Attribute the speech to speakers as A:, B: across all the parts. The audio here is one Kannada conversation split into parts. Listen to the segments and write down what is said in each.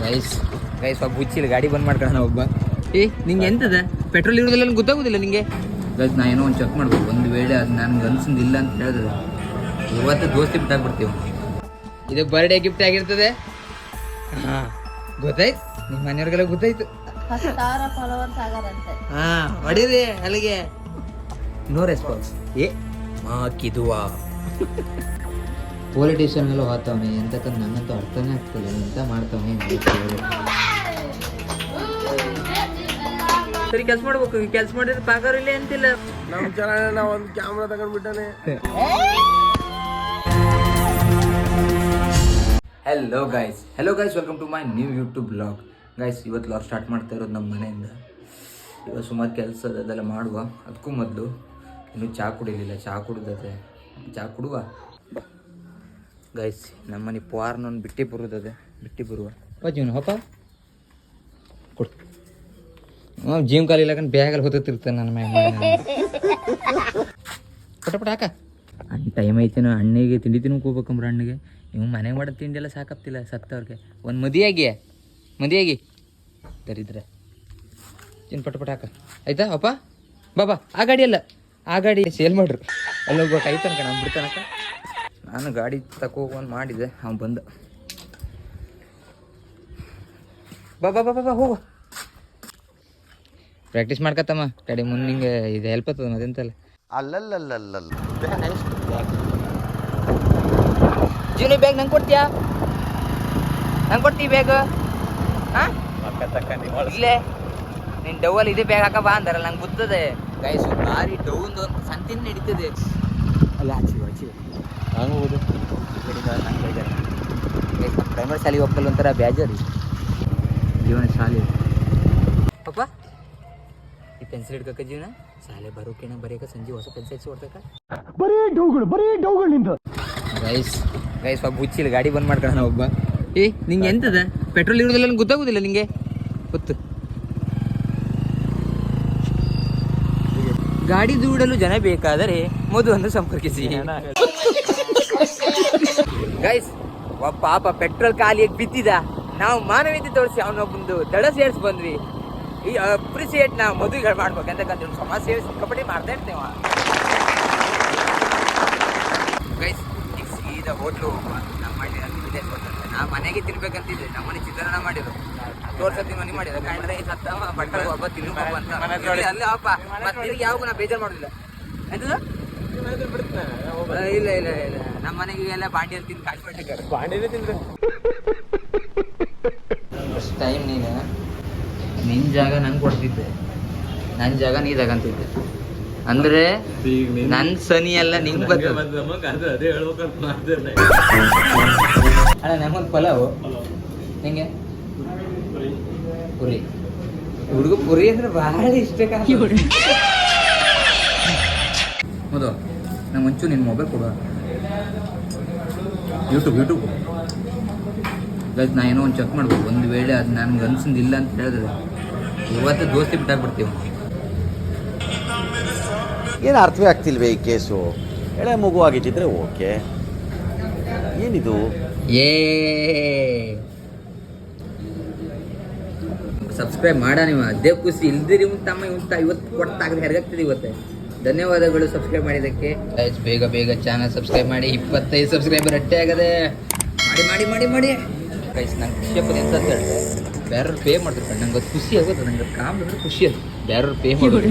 A: ಗೈಸ್ ಒಬ್ಬ ಹುಚ್ಚಿಲ್ಲ ಗಾಡಿ ಬಂದ್ ಮಾಡ್ಕೊಳ್ಳೋಣ ಒಬ್ಬ. ನಿಂಗೆ ಎಂತದ ಪೆಟ್ರೋಲ್ ಇರೋದಿಲ್ಲ ಗೊತ್ತಾಗೋದಿಲ್ಲ ನಿಂಗೆ. ಗೈಸ್ ನಾ ಏನೋ ಒಂದು ಚೆಕ್ ಮಾಡ್ಬೇಕು, ಒಂದು ವೇಳೆ ಅದು ನನ್ಗೆ ಅನ್ಸಿಲ್ಲ ಅಂತ ಹೇಳಿದ್ರೆ ಇವತ್ತು ದೋಸ್ತಿ ಬಿಟ್ಟಾಗ್ಬಿಡ್ತೀವಿ. ಇದು ಬರ್ಡೇ ಗಿಫ್ಟ್ ಆಗಿರ್ತದೆ. ಹಾಂ ಗೊತ್ತಾಯ್ತು, ನಿಮ್ಮ ಮನೆಯವ್ರಿಗೆಲ್ಲ ಗೊತ್ತಾಯ್ತು. ಹೊಡೀರಿ ಅಲ್ಲಿಗೆ. No response. ಮಾಕಿದುವಾ ಪೊಲಿಟಿಷಿಯನ್ ಎಲ್ಲ ಹೋಗ್ತಾವನೆ ಎಂತಕ್ಕಂತ ನಂಗಂತೂ ಅರ್ಥನೇ ಆಗ್ತಿಲ್ಲ, ಎಂತ ಮಾಡ್ತಾವನೆ. ಸರಿ ಕೆಲಸ ಮಾಡ್ಬೇಕು, ಕೆಲಸ ಮಾಡಿದ್ರೆ ಪಗಾರ ಇಲ್ಲ ಅಂತಿಲ್ಲ.
B: ನಮ್ ಚಾನಲ್ ನಾವು ಒಂದು ಕ್ಯಾಮ್ರಾ ತಗೊಂಡ್ಬಿಟ್ಟಾನೆ.
A: Hello guys welcome to my new YouTube blog. Guys ಇವತ್ತು ಬ್ಲಾಗ್ ಸ್ಟಾರ್ಟ್ ಮಾಡ್ತಾ ಇರೋದು ನಮ್ಮ ಮನೆಯಿಂದ. ಇವತ್ತು ಸುಮಾರು ಕೆಲಸ ಅದೆಲ್ಲ ಮಾಡುವ. ಅದಕ್ಕೂ ಮೊದಲು ಇನ್ನೂ ಚಹಾ ಕುಡಿಲಿಲ್ಲ, ಚಹಾ ಕುಡಿದದೆ, ಚಹಾ ಕುಡುವ. ಗೈಸ್ ನಮ್ಮ ಮನೆ ಪಾರ್ನೊಂದು ಬಿಟ್ಟಿ ಬರುತ್ತದೆ, ಬಿಟ್ಟಿ ಬರುವ ಜೀವನ ಹೋಪ ಕೊಡು. ಜೀಮ್ ಕಾಲ ಇಲ್ಲಕಂಡು ಬ್ಯಾಗಲ್ಲಿ ಹೊತ್ತಿರ್ತಾನೆ ನನ್ನ ಮ್ಯಾಗ. ಪಟ ಹಾಕ ಟೈಮ್ ಐತೇನೋ. ಅಣ್ಣಿಗೆ ತಿಂಡಿ ತಿನ್ನಕ್ಕೆ ಹೋಗ್ಬೇಕಂಬ್ರ. ಅಣ್ಣಿಗೆ ನೀವು ಮನೆಗೆ ಮಾಡೋ ತಿಂಡಿ ಎಲ್ಲ ಸಾಕಾಗ್ತಿಲ್ಲ ಸತ್ತವ್ರಿಗೆ. ಒಂದು ಮದಿಯಾಗಿ ದರಿದ್ರೆ ಚಿನ್ನ ಪಟ ಹಾಕ ಆಯ್ತಾ ಅಪ್ಪ. ಬಾಬಾ ಆ ಗಾಡಿ ಅಲ್ಲ, ಆ ಗಾಡಿ ಸೇಲ್ ಮಾಡ್ರಿ. ಅಲ್ಲಿ ಹೋಗ್ಬೇಕು ಆಯ್ತನಕ ನಾನು ಬಿಡ್ತಾನಕ. ನಾನು ಗಾಡಿ ತಗೋಬಂದು ಮಾಡಿದೆ, ಅವ್ನು ಬಂದ. ಬಾಬಾ ಹೋಗು ಪ್ರಾಕ್ಟೀಸ್ ಮಾಡ್ಕತ್ತಮ್ಮ. ಗಾಡಿ ಮುಂದೆ ನಿಂಗೆ ಇದು ಹೆಲ್ಪ್ ಆಗ್ತದೆ ಮತ್ತೆಂತಲ್ಲ. ಜೀವನಿ ಬ್ಯಾಗ್ ನಂಗೆ ಕೊಡ್ತೀಯಾ? ಕೊಡ್ತೀವಿ ಬ್ಯಾಗ್? ಹಾಂ ಇಲ್ಲೇ ನೀನು ಡೌವಲ್ಲಿ ಇದೇ ಬ್ಯಾಗ್ ಹಾಕ ಬಾ ಅಂದಾರಲ್ಲ, ನಂಗೆ ಗೊತ್ತದೆ. ಗೈಸು ಭಾರಿ ಡೌನ್ ಸಂತಿನ ನಡೀತದೆ ಅಲ್ಲ. ಆಚಿ ಹಂಗೆ ಹೋಗುದು ನಂಗೆ ಬೇಜಾರು. ಗೈಸ್ ನಮ್ಮ ಪ್ರೈಮರಿ ಶಾಲೆಗೆ ಹೋಗ್ತಲ್ಲ ಒಂಥರ ಬೇಜಾರಿ ಜೀವನ ಶಾಲೆ. ಪಪ್ಪ ಈ ಪೆನ್ಸಿಲ್ ಹಿಡ್ಕಕ್ಕ ಜೀವನ ಶಾಲೆ ಬರೋಕೇನ ಬರೆಯಕ ಸಂಜೆ ಹೊಸ ಪೆನ್ಸಿಲ್ ಹೊಡ್ತಕ್ಕ ಬರೀ ಡೌಗಳು ನಿಂದ. ಗೈಸ್ ಒಬ್ಬ ಹುಚ್ಚಿಲ್ಲ ಗಾಡಿ ಬಂದ್ ಮಾಡ್ಕೊಳ್ಳೋಣ ಒಬ್ಬ. ನಿಂಗೆ ಎಂತದ ಪೆಟ್ರೋಲ್ ಇರೋದಿಲ್ಲ ಗೊತ್ತಾಗೋದಿಲ್ಲ ನಿಂಗೆ ಗೊತ್ತು. ಗಾಡಿ ದೂಡಲು ಜನ ಬೇಕಾದರೆ ಮಧುವನ್ನು ಸಂಪರ್ಕಿಸಿ. ಗೈಸ್ ಒಬ್ಬ ಪಾಪ ಪೆಟ್ರೋಲ್ ಖಾಲಿಯಾಗಿ ಬಿದ್ದಿದ. ನಾವು ಮಾನವೀಯತೆ ತೋರಿಸಿ ಅವನೊಬ್ಬಂದು ದಡ ಸೇರಿಸಿ ಬಂದ್ವಿ. ಈ ಅಪ್ರಿಸಿಯೇಟ್ ನಾವು ಮದುವೆಗಳು ಮಾಡ್ಬೇಕಂತಕ್ಕಂಥ ಸಮಾಜ ಸೇವೆ ಸಿಕ್ಕಾಪಟ್ಟೆ ಮಾಡ್ತಾ ಇರ್ತೇವ. ಗೈಸ್ ಈಗ ಸೀದಾ ಹೋಟ್ಲು ನಮ್ಮ ಮಾಡಿ ನಾವು ಮನೆಗೆ ತಿನ್ಬೇಕಂತಿದ್ದೆ. ನಮ್ಮನೆ ಚಿತ್ರಾನ್ನ ಮಾಡಿದ್ರು, ತೋರ್ಸತ್ತಿ ಮನೆ ಮಾಡಿದ್ರು, ಕಂಡ್ರೆ ಸತ್ತವ ಬಟ್ಟೆ ಒಬ್ಬ ತಿನ್ನುವ ಅಂತ ಅಲ್ಲಿ ಅಪ್ಪ. ಮತ್ತೆ ತಿರುಗಿ ಯಾವಾಗ ನಾ ಬೇಜಾರು ಮಾಡೋದಿಲ್ಲ ಎಂತದ. ಇಲ್ಲ ನಮ್ಮ ಮನೆಗೆ ಎಲ್ಲ ಬಾಂಡಿಯಲ್ಲಿ ತಿಂದು ಕಾಯಿಸ್ಬಿಟ್ಟಿದ್ದಾರೆ. ಬಾಂಡಿನೇ ತಿಂದ್ರೆ ಫಸ್ಟ್ ಟೈಮ್ ನೀನು ನಿನ್ನ ಜಾಗ ನಂಗೆ ಕೊಡ್ತಿದ್ದೆ, ನನ್ನ ಜಾಗ ನೀ ತಗಂತಿದ್ದೆ ಅಂದ್ರೆ ನನ್ನ ಸನಿ ಎಲ್ಲ ನಿಂಗೆ ಬರ್ತದೆ. ಅಣ್ಣ ನಮ್ಮೊಂದು ಪಲಾವು ನಿಂಗೆ ಪುರಿ. ಹುಡುಗ ಪುರಿ ಅಂದ್ರೆ ಬಹಳ ಇಷ್ಟ. ಹೌದು ನಂಗೆ ಮುಂಚೆ ನಿನ್ನ ಮೊಬೈಲ್ ಕೊಡುವ. ಯೂಟ್ಯೂಬ್ ಗೈಸ್ ನಾ ಏನೋ ಒಂದು ಚೆಕ್ ಮಾಡ್ಬೇಕು, ಒಂದು ವೇಳೆ ಅದು ನನ್ಗೆ ಅನ್ಸಿಲ್ಲ ಅಂತ ಹೇಳಿದ್ರೆ ಇವತ್ತು ದೋಸ್ತಿ ಬಿಟ್ಟಾಗ್ಬಿಡ್ತೀವಿ.
B: ಏನು ಅರ್ಥವೇ ಆಗ್ತಿಲ್ವೇ ಈ ಕೇಸು? ಎಳೆ ಮಗು ಆಗಿದ್ದಿದ್ರೆ ಓಕೆ, ಏನಿದು?
A: ಸಬ್ಸ್ಕ್ರೈಬ್ ಮಾಡ ನೀವು ಅದೇ ಖುಷಿ. ಇಲ್ದಿರಿ ತಮ್ಮ ಇವತ್ತು ಕೊಟ್ಟಾಗದೆ ಹೆರಗಾಗ್ತದೆ ಇವತ್ತೆ. ಧನ್ಯವಾದಗಳು ಸಬ್ಸ್ಕ್ರೈಬ್ ಮಾಡಿದ್ದಕ್ಕೆ. ಬೇಗ ಚಾನಲ್ ಸಬ್ಸ್ಕ್ರೈಬ್ ಮಾಡಿ. 25 ಸಬ್ಸ್ಕ್ರೈಬರ್ ಅಟ್ಟೆ ಆಗದೆ. ಮಾಡಿ ಗೈಸ್ ನಂಗೆ ಖುಷಿ ಆಗೋದು ಎಂತ ಅಂತ ಹೇಳಿದ್ರೆ ಬೇರೆಯವ್ರು ಪೇ ಮಾಡ್ತಾರೆ. ನಂಗೆ ಅದು ಖುಷಿ ಆಗೋದು, ನಂಗೆ ಕಾಮ್ ಅಂದ್ರೆ ಖುಷಿ ಅದು ಬೇರೆಯವ್ರು ಪೇ ಮಾಡೋದು.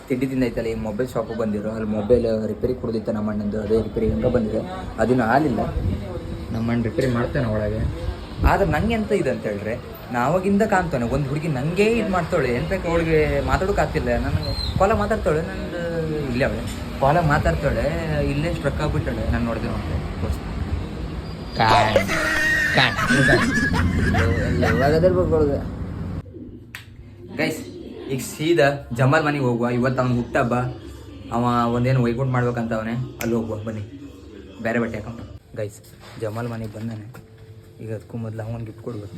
A: ತಿಂಡಿ ತಿಂದೈತಲ್ಲ, ಈ ಮೊಬೈಲ್ ಶಾಪಿಗೆ ಬಂದಿರೋ ಅಲ್ಲಿ ಮೊಬೈಲ್ ರಿಪೇರಿ ಕೊಡೋದಿತ್ತು ನಮ್ಮ ಅಣ್ಣಂದು. ಅದೇ ರಿಪೇರಿ ಹೆಂಗೆ ಬಂದಿದೆ ಅದನ್ನು ಆಗಲಿಲ್ಲ. ನಮ್ಮ ಅಣ್ಣ ರಿಪೇರಿ ಮಾಡ್ತಾನೆ ಒಳಗೆ. ಆದ್ರೆ ನಂಗೆ ಎಂತ ಇದೆ ಅಂತ ಹೇಳಿದ್ರೆ ನಾವಾಗಿಂದ ಕಾಣ್ತಾನೆ ಒಂದು ಹುಡುಗಿ ನನಗೆ ಇದು ಮಾಡ್ತಾಳೆ. ಎಂತ ಅವಳಿಗೆ ಮಾತಾಡೋಕೆ ಆಗ್ತಿಲ್ಲ. ನನಗೆ ಕಾಲ ಮಾತಾಡ್ತಾಳೆ, ನಂದು ಇಲ್ಲೇ ಅವಳೆ ಕಾಲ ಮಾತಾಡ್ತಾಳೆ, ಇಲ್ಲೇ ಸ್ಟ್ರಕ್ ಆಗ್ಬಿಟ್ಟಾಳೆ. ನಾನು ನೋಡಿದೆ ನೋಡಿದೆ ಗೈಸ್. ಈಗ ಸೀದಾ ಜಮಾಲ್ ಮನೆಗೆ ಹೋಗುವ. ಇವತ್ತು ಅವ್ನು ಹುಟ್ಟಬ್ಬ. ಅವ ಒಂದೇನು ವೈಕೌಟ್ ಮಾಡ್ಬೇಕಂತ ಅವನೇ. ಅಲ್ಲಿ ಹೋಗುವ ಬನ್ನಿ, ಬೇರೆ ಬಟ್ಟೆ ಹಾಕೊಂಡ. ಗೈಸ್ ಜಮಾಲ್ ಮನೆಗೆ ಬಂದಾನೆ. ಈಗ ಅದಕ್ಕೂ ಮೊದಲು ಅವನು ಗಿಫ್ಟ್ ಕೊಡ್ಬೇಕು.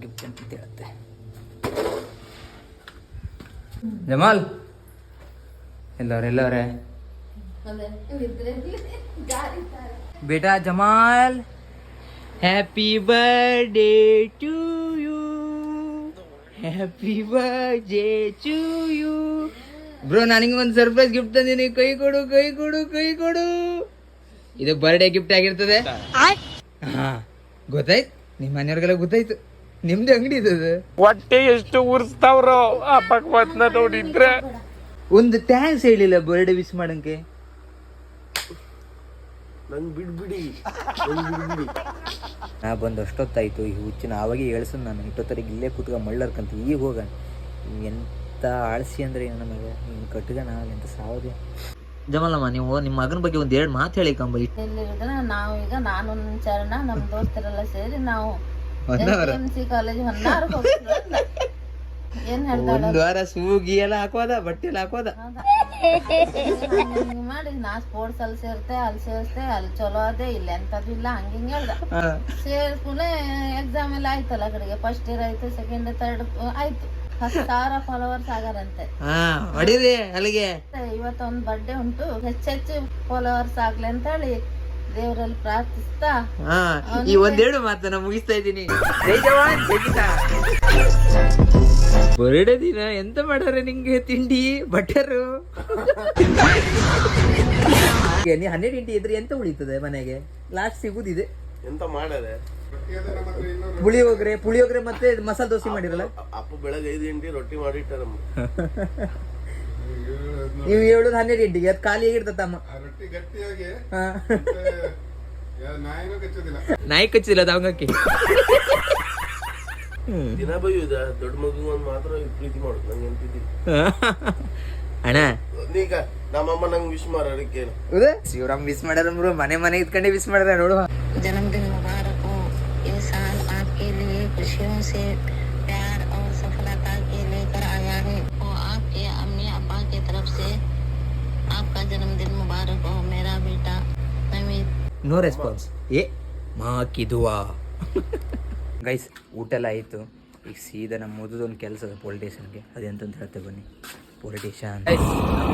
A: ಗಿಫ್ಟ್ ಅಂತ ಹೇಳುತ್ತೆ ಜಮಾಲ್. ಎಲ್ಲವ್ರೆ बेटा Jamal happy birthday to you happy birthday to you bro ನನಗೆ ಒಂದು ಸರ್ಪ್ರೈಸ್ ಗಿಫ್ಟ್ ತಂದಿನಿ ಕೈ ಕೊಡು ಕೈ ಕೊಡು ಕೈ ಕೊಡು ಇದು ಬರ್ಡೇ ಗಿಫ್ಟ್ ಆಗಿರ್ತದೆ ಹಾ ಗೊತ್ತಾಯ್ತು ನಿಮ್ಮ ಮನೆಯವ್ರಿಗೆಲ್ಲ ಗೊತ್ತಾಯ್ತು ನಿಮ್ದು ಅಂಗಡಿ ಇದು
C: ಹೊಟ್ಟೆ ಎಷ್ಟು ಉರ್ಸ್ತಾವ್ರೋ ಆ ಭಗವತ್ನ ನೋಡಿದ್ರೆ
A: ಒಂದು ಥ್ಯಾಂಕ್ಸ್ ಹೇಳಿಲ್ಲ ಬರ್ಡೇ ವಿಶ್ ಮಾಡಂಕೆ
B: ನಂಗೆ ಬಿಡ್ಬಿಡಿ
A: ನಾ ಬಂದು ಅಷ್ಟೊತ್ತಾಯ್ತು ಈ ಹುಚ್ಚಿನ ಆವಾಗೆ ಹೇಳ್ಸನ್ ನಾನು ಇಟ್ಟೊತ್ತರಿಗೆ ಇಲ್ಲೇ ಕೂತ್ಕ ಮಳ್ಳರ್ಕಂತ ಈಗ ಹೋಗ ಎಂತ ಆಳ್ಸಿ ಅಂದ್ರೆ ನಮಗೆ ಇನ್ನು ಕಟ್ಟಗ ನಾವಲ್ಲ ಎಂತ ಸಾವದೆ ಜಮಲಮ್ಮ ನೀವು ನಿಮ್ಮ ಮಗನ ಬಗ್ಗೆ ಒಂದ್ ಎರಡು ಮಾತು ಹೇಳಿ ಕಂಬ
D: ಇಲ್ಲಿರೋದನ್ನ ನಾವು ಈಗ ನಾನು ಚರಣ ನಮ್ಮ ದೋಸ್ತರೆಲ್ಲ ಸೇರಿ ನಾವು ಕಾಲೇಜ್ ಹೊನ್ನಾರು ಏನ್ ಹೇಳ್ತಾಳ
A: ಒಂದ್ ವಾರ ಸೂಗಿ ಎಲ್ಲ ಹಾಕೋದ ಬಟ್ಟೆ ಎಲ್ಲ ಹಾಕೋದ
D: ಮಾಡಿ ನಾ ಸ್ಪೋರ್ಟ್ಸ್ ಅಲ್ಲಿ ಸೇರ್ತೆ ಅಲ್ಲಿ ಸೇರ್ತೆ ಅಲ್ಲಿ ಚಲೋ ಅದೇ ಇಲ್ಲ ಎಂತದಿಲ್ಲ ಹಂಗಿಂಗ್ ಹೇಳ್ದ ಸೇರ್ಕೂಲೆ ಎಕ್ಸಾಮ್ ಎಲ್ಲ ಆಯ್ತಲ್ಲ ಕಡೆಗೆ ಫಸ್ಟ್ ಇಯರ್ ಆಯ್ತು ಸೆಕೆಂಡ್ ಥರ್ಡ್ ಆಯ್ತು 10,000 ಫಾಲೋವರ್ಸ್ ಆಗಾರಂತೆ
A: ಹೊಡಿರಿ ಅಲ್ಲಿಗೆ
D: ಇವತ್ತೊಂದ್ ಬರ್ಡೇ ಉಂಟು ಹೆಚ್ಚೆಚ್ಚು ಫಾಲೋವರ್ಸ್ ಆಗ್ಲಿ ಅಂತ ಹೇಳಿ ದೇವರಲ್ಲಿ ಪ್ರಾರ್ಥಿಸ್ತಾ
A: ಈ ಒಂದೆರಡು ಮಾತನ್ನ ಮುಗಿಸ್ತಾ ಇದ್ದೀನಿ ಜೈ ಜವಾನ್ ಜೈ ಕಿಸಾನ್. ಬರ್ಡೇ ದಿನ ಎಂತ ಮಾಡ್ಯಾರ ನಿಂಗೆ ತಿಂಡಿ ಬಟರು ನೀ 12 ಗಂಟೆ ಇದ್ರೆ ಎಂತ ಉಳಿತದೆ ಮನೆಗೆ ಲಾಸ್ಟ್ ಸಿಗುದಿದೆ
B: ಎಂತ ಮಾಡದೆ
A: ಪುಳಿಯೋಗರೆ ಮತ್ತೆ ಮಸಾಲೆ ದೋಸೆ ಮಾಡಿರಲ್ಲ
B: ಅಪ್ಪ ಬೆಳಗ್ಗೆ 5 ಗಂಟೆ ರೊಟ್ಟಿ ಮಾಡಿಟ್ಟಾರ
A: ನೀವು ಹೇಳುದು 12 ಗಂಟೆಗೆ ಅದು ಖಾಲಿ ಆಗಿರ್ತಮ್ಮ ನಾಯಿ ಕಚ್ಚಿಲ್ಲ ಅದು ಅವಂಗಕ್ಕೆ
B: ದಿನ ಬೈಯುದ ದೊಡ್ಡ ಮಗು ಒಂದ್ ಮಾತ್ರ ಪ್ರೀತಿ ಮಾಡುದು ನಂಗೆ ಎಂತಿದ್ದಿ
A: ಅಣ್ಣ
B: ಈಗ ನಮ್ಮಮ್ಮ ನಂಗೆ ವಿಶ್ ಮಾಡೋದಕ್ಕೆ
A: ಶಿವರಾಮ್ ವಿಶ್ ಮಾಡ್ಯಾರ ಮನೆ ಇದ್ಕೊಂಡೆ ವಿಶ್ ಮಾಡ್ಯಾರ ನೋಡುವ
D: जन्मदिन मुबारक हो ये साल आपके लिए खुशियों से प्यार और सफलता के लेकर आया है वो आपके अम्मी अब्बा की तरफ से आपका जन्मदिन मुबारक हो मेरा बेटा नवीन
A: ನೋ ರೆಸ್ಪಾನ್ಸ್ ಏ ಮಾಕಿ ದುವಾ ಗೈಸ್ ಊಟ ಎಲ್ಲ ಆಯಿತು ಈಗ ಸೀದಾ ನಮ್ಮ ಮೊದಲೊಂದು ಕೆಲಸ ಅದ ಪೊಲಿಟಿಷನ್ಗೆ ಅದೆಂತಂತ ಹೇಳ್ತೇವೆ ಬನ್ನಿ ಪೊಲಿಟಿಷನ್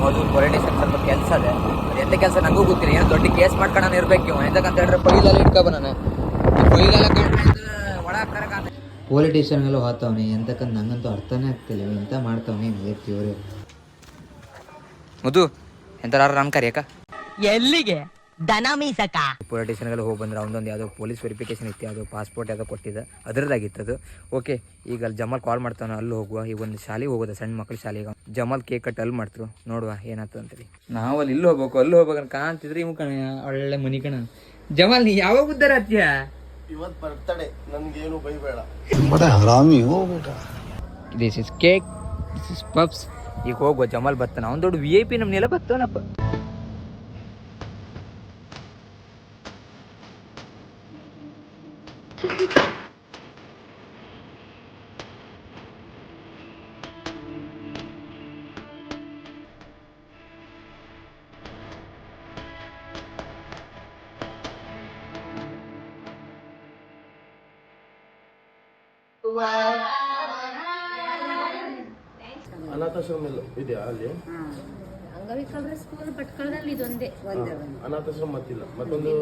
A: ಮೊದಲು ಪೊಲಿಟಿಷನ್ ಸ್ವಲ್ಪ ಕೆಲಸ ಅದ ಅದು ಎಂತ ಕೆಲಸ ನನಗೂ ಗೊತ್ತಿಲ್ಲ ಏನೋ ದೊಡ್ಡ ಕೇಸ್ ಮಾಡ್ಕೊಂಡು ಇರ್ಬೇಕು ಇವ ಎಂತಕ್ಕಂತ ಹೇಳಿದ್ರೆ ಪೈಲೆಲ್ಲ ಇಟ್ಕೊಬ ನಾನು ಪೈಲೆಲ್ಲ ಒಳ ಪೊಲಿಟಿಷನ್ಗೆಲ್ಲ ಹೋಗ್ತಾವನಿ ಎಂತಕ್ಕಂತ ನಂಗಂತೂ ಅರ್ಥನೇ ಆಗ್ತಿಲ್ಲ ಎಂತ ಮಾಡ್ತಾವನಿ ಹೇಳ್ತೀವ್ರಿ ಮಧು ಎಂತಾರ ನಾನು ಕರಿಯಕ
E: ಎಲ್ಲಿಗೆ ದನ ಮೀಸಕ
A: ಪೊಲಿಟಿಷನ್ಗೆಲ್ಲ ಹೋಗಿ ಬಂದ್ರೆ ಅವನೊಂದು ಯಾವುದೋ ಪೊಲೀಸ್ ವೆರಿಫಿಕೇಶನ್ ಇತ್ತು ಯಾವುದೋ ಪಾಸ್ಪೋರ್ಟ್ ಯಾವುದೋ ಕೊಟ್ಟಿದ್ದ ಅದರದ್ದಾಗಿತ್ತದು ಓಕೆ ಈಗ ಅಲ್ಲಿ ಜಮಾಲ್ ಕಾಲ್ ಮಾಡ್ತಾನೆ ಅಲ್ಲಿ ಹೋಗುವ ಈಗ ಒಂದು ಶಾಲೆಗೆ ಹೋಗೋದ ಸಣ್ಣ ಮಕ್ಳು ಶಾಲೆಗೆ ಜಮಾಲ್ ಕೇಕ್ ಕಟ್ ಅಲ್ಲಿ ಮಾಡ್ತರು ನೋಡುವ ಏನಾಯ್ತು ಅಂತೇಳಿ ನಾವು ಅಲ್ಲಿ ಇಲ್ಲಿ ಹೋಗ್ಬೇಕು ಅಲ್ಲಿ ಹೋಗ್ಬೇಕಂತ ಕಾಣ್ತಿದ್ರಿ ಇವ್ ಕಣ ಒಳ್ಳೆ ಮನಿ ಕಣ ಜಮಾಲ್ ನೀ ಯಾವಾಗ ಉದ್ದಾರ ಹತ್ಯ
B: ಇವತ್ತು ಬರ್ತಡೆ ನನ್ಗೇನು ಬೈಬೇಡ
A: this is cake this is puffs ಈಗ ಹೋಗುವ ಜಮಾಲ್ ಬರ್ತಾನೆ ಅವ್ನು ದೊಡ್ಡ VIP ನಮ್ಮನ್ನೆಲ್ಲ ಬರ್ತಾನಪ್ಪ
B: ಅನಾಥಾಶ್ರಮ ಇದೆಯಾ ಅಲ್ಲಿ
D: ಅಂಗವಿಕಲರ ಸ್ಕೂಲ್ ಭಟ್ಕಳದಲ್ಲಿ ಇದೊಂದೇ
B: ಅನಾಥಾಶ್ರಮ ಮತ್ತಿಲ್ಲ ಮತ್ತೊಂದು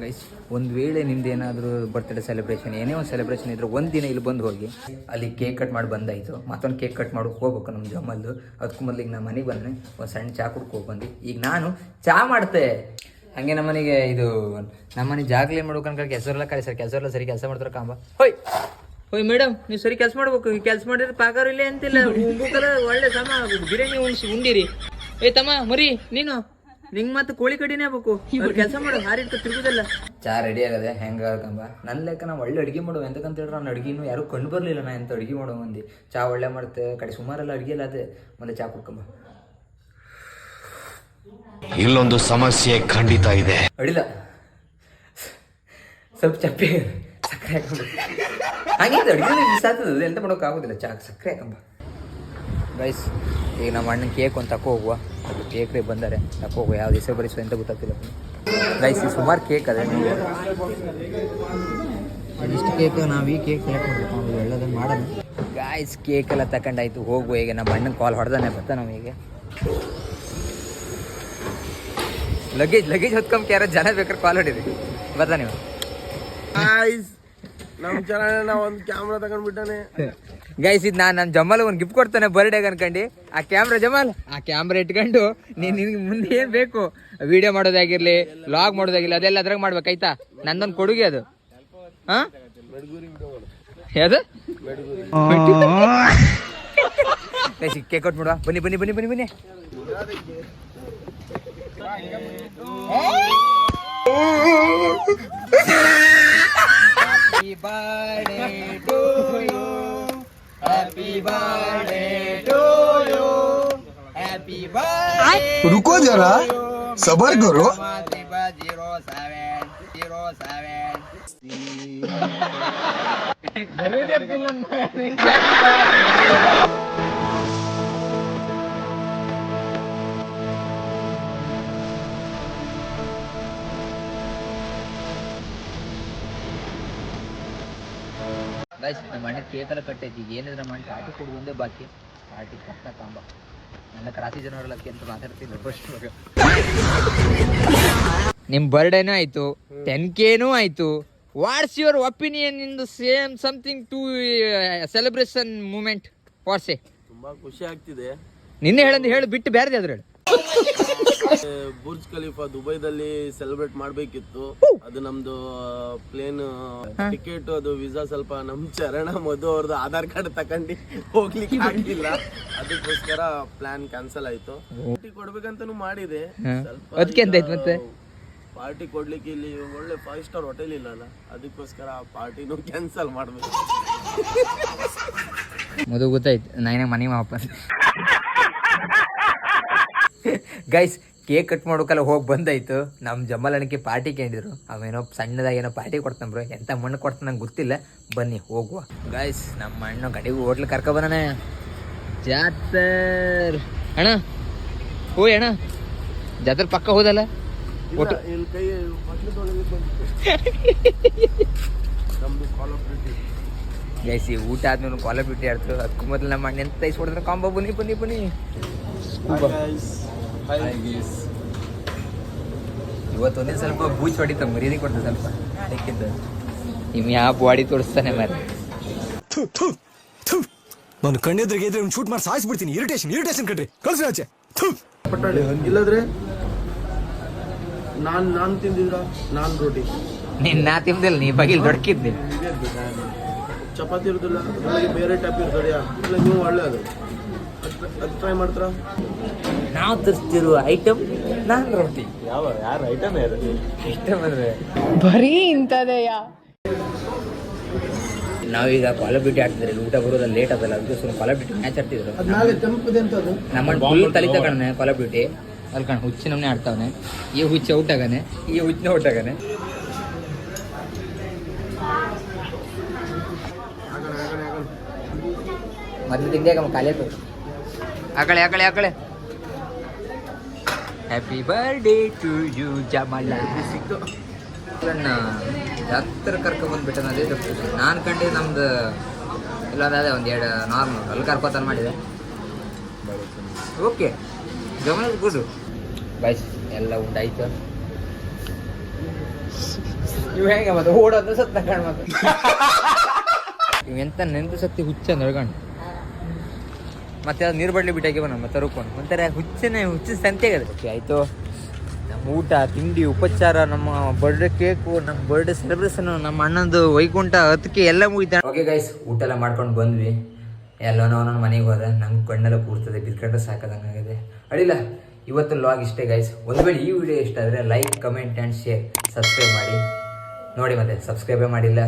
A: ಗೈಸ್ ಒಂದು ವೇಳೆ ನಿಮ್ದು ಏನಾದರೂ ಬರ್ತ್ಡೇ ಸೆಲೆಬ್ರೇಷನ್ ಏನೇ ಒಂದು ಸೆಲೆಬ್ರೇಷನ್ ಇದ್ರೆ ಒಂದು ದಿನ ಇಲ್ಲಿ ಬಂದು ಹೋಗಿ ಅಲ್ಲಿ ಕೇಕ್ ಕಟ್ ಮಾಡಿ ಬಂದಾಯಿತು ಮತ್ತೊಂದು ಕೇಕ್ ಕಟ್ ಮಾಡೋಕೆ ಹೋಗ್ಬೇಕು ನಮ್ಮ ಜಮ್ಮಲ್ದು ಅದಕ್ಕೂ ಮೊದಲು ಈಗ ನಮ್ಮ ಮನೆಗೆ ಬಂದರೆ ಒಂದು ಸಣ್ಣ ಚಹಾ ಕುಡ್ಕೊ ಬಂದು ಈಗ ನಾನು ಚಹಾ ಮಾಡ್ತೆ ಹಾಗೆ ನಮ್ಮನೆಗೆ ಇದು ನಮ್ಮನೆ ಜಾಗಲೇ ಮಾಡ್ಬೇಕು ಅನ್ಕೊಂಡು ಕೆಲಸರೆಲ್ಲ ಕಳಿಸ್ತಾರೆ ಕೆಲಸರೆಲ್ಲ ಸರಿ ಕೆಲಸ ಮಾಡ್ತಾರೆ ಕಾಂಬ ಹೋಯ್ ಮೇಡಮ್ ನೀವು ಸರಿ ಕೆಲಸ ಮಾಡ್ಬೇಕು ಕೆಲಸ ಮಾಡಿದ್ರೆ ಪಾಕಾರ ಇಲ್ಲೇ ಅಂತಿಲ್ಲ ಉಂಬುಕಲ್ಲ ಒಳ್ಳೆ ಸಮ ಬಿರಿಯಾನಿ ಉಂಡಿರಿ ಏ ತಮ್ಮ ಮರಿ ನೀನು ನಿಂಗೆ ಮತ್ತೆ ಕೋಳಿ ಕಡಿನೇ ಆಗ್ಬೇಕು ಕೆಲಸ ಮಾಡು ಹಾರಿಟ್ಟು ತಿರುಗುದಲ್ಲ ಚಾ ರೆಡಿ ಆಗದೆ ಹೆಂಗ ಕಂಬ ನನ್ನ ಲೆಕ್ಕ ನಾವು ಒಳ್ಳೆ ಅಡುಗೆ ಮಾಡುವ ಎಂತಕ್ಕಂತ ಹೇಳಿದ್ರೆ ನಾನು ಅಡುಗೆನೂ ಯಾರು ಕಂಡು ಬರಲಿಲ್ಲ ನಾ ಎಂತ ಅಡುಗೆ ಮಾಡೋ ಮಂದಿ ಚಾ ಒಳ್ಳೆ ಮಾಡ್ತೆ ಕಡೆ ಸುಮಾರೆಲ್ಲ ಅಡುಗೆ ಎಲ್ಲ ಅದೇ ಮೊದಲೇ ಚಾ ಕುಡ್ಕೊಂಬ
F: ಇಲ್ಲೊಂದು ಸಮಸ್ಯೆ ಖಂಡಿತ ಇದೆ
A: ಅಡಿಲ್ಲ ಸ್ವಲ್ಪ ಚಪ್ಪೆ ಸಕ್ಕರೆ ಹಾಕೊಂಡ್ರೆ ಹಾಗೆ ಅಡುಗೆ ಮಿಸ್ ಆಗ್ತದೆ ಎಂತ ಮಾಡೋಕೆ ಆಗೋದಿಲ್ಲ ಚಾ ಸಕ್ಕರೆ ಹಾಕಂಬ ಗೈಸ್ ಈಗ ನಮ್ಮ ಅಣ್ಣನ ಕೇಕ್ ಒಂದು ತಕೋ ಹೋಗುವ ಅದು ಕೇಕ್ ರೀ ಬಂದರೆ ತಕೋ ಹೋಗುವ ಯಾವ ಹೆಸರು ಬರಿಸೋ ಅಂತ ಗೊತ್ತಾಗ್ತಿಲ್ಲ ಗೈಸ್ ಈ ಸುಮಾರು ಕೇಕ್ ಅದೇ ಇಷ್ಟು ಕೇಕ್ ನಾವು ಈ ಕೇಕ್ ಸೆಲೆಕ್ಟ್ ಮಾಡಬೇಕು ನಾವು ಎಲ್ಲದನ್ನು ಮಾಡೋಣ ಗಾಯ್ಸ್ ಕೇಕ್ ಎಲ್ಲ ತಗೊಂಡಾಯ್ತು, ಹೋಗುವ ಈಗ. ನಮ್ಮ ಅಣ್ಣನ ಕಾಲ್ ಹೊಡೆದಾನೆ, ಬರ್ತಾ ನಾವು ಈಗ ಲಗೇಜ್ ಹೊತ್ಕೊಂಬ ಯಾರೋ ಜನ ಬೇಕಾದ್ರೆ ಕಾಲ್ ಹೊಡೀರಿ, ಬರ್ತಾ ನೀವು.
C: ನಮ್ ಚೆನ್ನಾಗಿ ಒಂದು ಕ್ಯಾಮ್ರಾ ತಗೊಂಡ್ಬಿಟ್ಟಾನೆ
A: ಗೈಸ್. ಇದು ನಾನು ನನ್ನ ಜಮಾಲ್ ಒಂದು ಗಿಫ್ಟ್ ಕೊಡ್ತಾನೆ ಬರ್ಡೇಗೆ ಅನ್ಕೊಂಡು. ಆ ಕ್ಯಾಮ್ರಾ ಜಮಾಲ್, ಆ ಕ್ಯಾಮ್ರಾ ಇಟ್ಕೊಂಡು ನಿನಗೆ ಮುಂದೆ ಏನು ಬೇಕು ವಿಡಿಯೋ ಮಾಡೋದಾಗಿರ್ಲಿ, ವ್ಲಾಗ್ ಮಾಡೋದಾಗಿರ್ಲಿ, ಅದೆಲ್ಲ ಅದ್ರಾಗ ಮಾಡ್ಬೇಕಾಯ್ತಾ? ನಂದೊಂದು ಕೊಡುಗೆ ಅದು. ಹಾಂ ಯಾವುದು ಕೇಕ್ ಕೊಟ್ಟು ಮಾಡುವ. ಬನ್ನಿ ಬನ್ನಿ ಬನ್ನಿ ಬನ್ನಿ ಬನ್ನಿ. Happy birthday to you. Happy birthday to you. Happy birthday.
G: रुको जरा, सबर करो.
A: 0707. ಗೈಸ್, ನಮ್ಮ ಅಣ್ಣ ಕೇಕ್ ಎಲ್ಲ ಕಟ್ಟೈತಿ. ಈಗ ಏನಿದ್ರೆ ಮಾಡಿ ಪಾರ್ಟಿ ಕೊಡು ಒಂದೇ ಬಾಕಿ. ಪಾರ್ಟಿ ಕಷ್ಟ ಕಾಂಬ. ನನ್ನ ರಾಶಿ ಜನರಲ್ಲಕ್ಕೆ ಅಂತ ಮಾತಾಡ್ತಿಲ್ಲ ಫಸ್ಟ್. ನಿಮ್ಮ ಬರ್ಡೇನೂ ಆಯಿತು, 10Kನೂ ಆಯಿತು. What's your opinion in the same something to celebration moment? ವಾಟ್ಸೆ
C: ತುಂಬಾ ಖುಷಿ ಆಗ್ತಿದೆ.
A: ನಿನ್ನೆ ಹೇಳು ಬಿಟ್ಟು ಬೇರೆ ಯಾವ್ದು ಹೇಳು.
C: ಬುರ್ಜ್ ಖಲೀಫಾ ದುಬೈದಲ್ಲಿ ಸೆಲೆಬ್ರೇಟ್ ಮಾಡ್ಬೇಕಿತ್ತು. ಅದು ನಮ್ದು ಪ್ಲೇನ್ ಟಿಕೆಟ್, ಅದು ವೀಸಾ ಸ್ವಲ್ಪ ನಮ್ ಚರಣ ಮಧು ಅವ್ರದ್ದು ಆಧಾರ್ ಕಾರ್ಡ್ ತಕೊಂಡಿ ಹೋಗ್ಲಿಕ್ಕೆ ಆಗಿಲ್ಲ. ಅದಕ್ಕೋಸ್ಕರ ಪ್ಲಾನ್ ಕ್ಯಾನ್ಸಲ್ ಆಯ್ತು. ಪಾರ್ಟಿ ಕೊಡ್ಬೇಕಂತಾನು ಮಾಡಿದೆ,
A: ಅದಕ್ಕೆ ಎಂತಾಯ್ತು ಮತ್ತೆ?
C: ಪಾರ್ಟಿ ಕೊಡ್ಲಿಕ್ಕೆ ಇಲ್ಲಿ ಒಳ್ಳೆ 5 ಸ್ಟಾರ್ ಹೋಟೆಲ್ ಇಲ್ಲಲ್ಲ, ಅದಕ್ಕೋಸ್ಕರ ಪಾರ್ಟಿನೂ ಕ್ಯಾನ್ಸಲ್ ಮಾಡ್ಬೇಕು.
A: ಮದು ಗೊತ್ತಾಯ್ತು, ನಾಯಿನ ಮನೆ ವಾಪಸ್. ಗೈಸ್, ಕೇಕ್ ಕಟ್ ಮಾಡೋಕೆಲ್ಲ ಹೋಗಿ ಬಂದಾಯ್ತು. ನಮ್ಮ ಜಮ್ಮಲನಿಗೆ ಪಾರ್ಟಿ ಕೇಳಿದ್ರು. ಅವೇನೋ ಸಣ್ಣದಾಗಿ ಏನೋ ಪಾರ್ಟಿ ಕೊಡ್ತಾನೆ ಬ್ರೋ. ಎಂಥ ಮಣ್ಣು ಕೊಡ್ತಾನೆ ನಂಗೆ ಗೊತ್ತಿಲ್ಲ. ಬನ್ನಿ ಹೋಗುವ. ಗೈಸ್, ನಮ್ಮ ಅಣ್ಣ ಗಡಿಗೆ ಹೋಟ್ಲ್ ಕರ್ಕೊಬಂದಾನೆ. ಜಾತರ್ ಅಣ್ಣ, ಹೋಯ್ ಅಣ್ಣ, ಜಾತ್ರೆ ಪಕ್ಕ ಹೋದಲ್ಲ. ಗೈಸ್, ಈ ಊಟ ಆದ್ಮೇಲೆ ಕಾಲ್ ಆಫ್ ಡ್ಯೂಟಿ ಆಡ್ತು. ಅದಕ್ಕೂ ಮೊದಲು ನಮ್ಮ ಅಣ್ಣ ಎಂತ ಇಸ್ಕೊಡಿದ್ರೆ ಕಾಂಬ. ಬನ್ನಿ ಬನ್ನಿ ಬನ್ನಿ. ಇವತ್ತೊಂದೇ ಸ್ವಲ್ಪ ಬೂಚ್ ಹೊಡಿತ, ಮರ್ಯಾದೆ ಕೊಡ್ತದೆ ಸ್ವಲ್ಪ. ಅದಕ್ಕಿಂತ ನಿಮ್ಗೆ ಯಾವ ಬಾಡಿ ತೋರಿಸ್ತಾನೆ ಮಾರ.
G: ನಾನು ಕಣ್ಣೆದ್ರಿಗೆ ಇದ್ರೆ ಶೂಟ್ ಮಾಡಿ ಸಾಯಿಸ್ಬಿಡ್ತೀನಿ. ಇರಿಟೇಷನ್ ಕಣ್ರಿ, ಕಳ್ಸಿ ಆಚೆ.
C: ಇಲ್ಲದ್ರೆ ನಾನ್ ತಿಂದಿದ್ರ ನಾನ್ ರೋಟಿ
A: ನಾ ತಿಂದಿಲ್ಲ, ನೀ ಬಗಿಲ್ ದೊಡ್ಕಿದ್ದೆ.
C: ಚಪಾತಿ ಇರುದಿಲ್ಲ, ಅದ್ರೊಳಗೆ ಬೇರೆ ಟೈಪ್ ಇರ್ತದೆಯಾ? ಇಲ್ಲ ನೀವು ಒಳ್ಳೆ ಅದು ಟ್ರೈ ಮಾಡ್ತಾರ.
A: ನಾವು ತರಿಸ್ತಿರುವ ಐಟಮ್ ನಾನ್ ರೋಟಿ.
C: ಯಾರು ಐಟಮ್
A: ಐಟಮ್ ಅಂದ್ರೆ
E: ಬರೀ ಇಂಥದೆಯಾ?
A: ನಾವೀಗ ಕಾಲ್ ಆಫ್ ಡ್ಯೂಟಿ ಆಡ್ತಿದ್ರೆ ಊಟ ಬರೋದ ಲೇಟ್ ಅದಲ್ಲ, ಅದಕ್ಕೆ ಸ್ವಲ್ಪ ಕಾಲ್ ಆಫ್ ಡ್ಯೂಟಿ ಮ್ಯಾಚ್ ಆಡ್ತಿದ್ರು. ನಮ್ಮ ಫುಲ್ ತಲೆ ತಗೊಂಡೆ ಕಾಲ್ ಆಫ್ ಡ್ಯೂಟಿ. ಅಲ್ಲಿ ಕಣ ಹುಚ್ಚಿ ನಮ್ಮನೆ ಆಡ್ತಾವನೆ. ಈ ಹುಚ್ಚಿ ಔಟ್ ಆಗನೆ, ಈ ಹುಚ್ಚಿನ ಔಟ್ ಆಗನೆ. ಮೊದಲು ತಿಂದಾಗ ಖಾಲಿ ಆಕಳೆ ಆಕಳೆ ಆಕಳೆ. Happy birthday to you Jamal. ಹತ್ತಿರ ಕರ್ಕೊಂಡ್ಬಂದ್ಬಿಟ್ಟ. ಅದೇ ನಾನು ಕಂಡು ನಮ್ದು ಇಲ್ಲ ಅದೇ ಒಂದು 2 ನಾರ್ಮಲ್ ಅಲ್ಲಿ ಕರ್ಕೋತಾನೆ ಮಾಡಿದೆ. ಓಕೆ, ಗಮನ ಗುಡ್. ಬಾಯ್ಸ್ ಎಲ್ಲ ಉಂಟಾಯ್ತು. ಇವು ಹೆಂಗೆ ಮತ್ತೆ ಓಡೋದು ಸತ್ತ ಕಾಣ್ ಮತ್ತೆ. ಇವು ಎಂತ ನೆನಪು ಸತ್ತಿ ಹುಚ್ಚ ನಡ್ಕೊಂಡು ಮತ್ತೆ ಅದು ನೀರು ಬಡ್ಲಿ ಬಿಟ್ಟಾಕಿ ಬನ್ನ ಮತ್ತೆ ತರ್ಕೊಂಡು ಒಂಥರ ಹುಚ್ಚಿನ ಸಂತೆಗೆ. ಓಕೆ ಆಯಿತು, ನಮ್ಮ ಊಟ ತಿಂಡಿ ಉಪಚಾರ, ನಮ್ಮ ಬರ್ಡೇ ಕೇಕು, ನಮ್ಮ ಬರ್ಡೇ ಸೆಲೆಬ್ರೇಷನ್, ನಮ್ಮ ಅಣ್ಣಂದು ವೈಕುಂಠ ಅದಕ್ಕೆ ಎಲ್ಲ ಮುಗಿತ. ಓಕೆ ಗೈಸ್, ಊಟ ಎಲ್ಲ ಮಾಡ್ಕೊಂಡು ಬಂದ್ವಿ. ಎಲ್ಲನೋ ಒಂದೊಂದು ಮನೆಗೆ ಹೋದ. ನಂಗೆ ಕಣ್ಣೆಲ್ಲ ಕೂರ್ತದೆ, ಬಿರ್ಕಂಡ್ರೆ ಸಾಕಾದಂಗಾಗಿದೆ. ಅಡಿಲ್ಲ, ಇವತ್ತು ಲಾಗ್ ಇಷ್ಟೇ ಗೈಸ್. ಒಂದು ವೇಳೆ ಈ ವಿಡಿಯೋ ಇಷ್ಟ ಆದರೆ like, comment and share, subscribe ಮಾಡಿ ನೋಡಿ. ಮತ್ತೆ ಸಬ್ಸ್ಕ್ರೈಬೇ ಮಾಡಿಲ್ಲ